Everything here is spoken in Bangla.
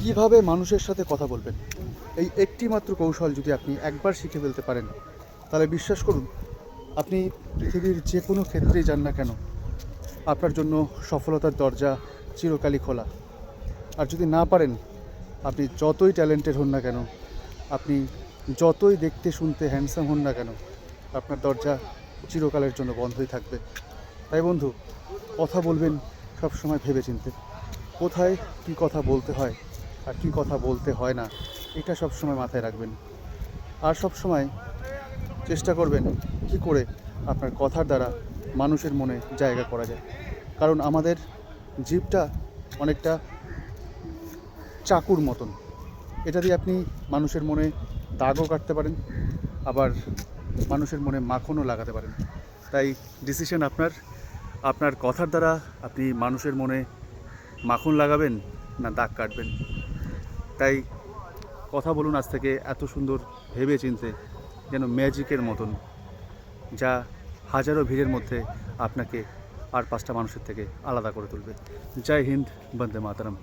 কিভাবে মানুষের সাথে কথা বলবেন, এই একটি মাত্র কৌশল যদি আপনি একবার শিখে ফেলতে পারেন, তাহলে বিশ্বাস করুন, আপনি পৃথিবীর যে কোনো ক্ষেত্রেই যান না কেন, আপনার জন্য সফলতার দরজা চিরকালই খোলা। আর যদি না পারেন, আপনি যতই ট্যালেন্টেড হন না কেন, আপনি যতই দেখতে শুনতে হ্যান্ডসাম হন না কেন, আপনার দরজা চিরকালের জন্য বন্ধই থাকবে। তাই বন্ধু, কথা বলবেন সবসময় ভেবেচিন্তে। কোথায় কী কথা বলতে হয় আর কী কথা বলতে হয় না, এটা সবসময় মাথায় রাখবেন। আর সবসময় চেষ্টা করবেন কী করে আপনার কথার দ্বারা মানুষের মনে জায়গা করা যায়। কারণ আমাদের জিভটা অনেকটা চাকুর মতন। এটা দিয়ে আপনি মানুষের মনে দাগও কাটতে পারেন, আবার মানুষের মনে মাখনও লাগাতে পারেন। তাই ডিসিশন আপনার। আপনার কথার দ্বারা আপনি মানুষের মনে মাখন লাগাবেন না দাগ কাটবেন। তাই কথা বলুন আজ থেকে এত সুন্দর ভেবে চিনতে, যেন ম্যাজিকের মতন, যা হাজারো ভিড়ের মধ্যে আপনাকে আর 5টা মানুষের থেকে আলাদা করে তুলবে। জয় হিন্দ, বন্দে মাতরম।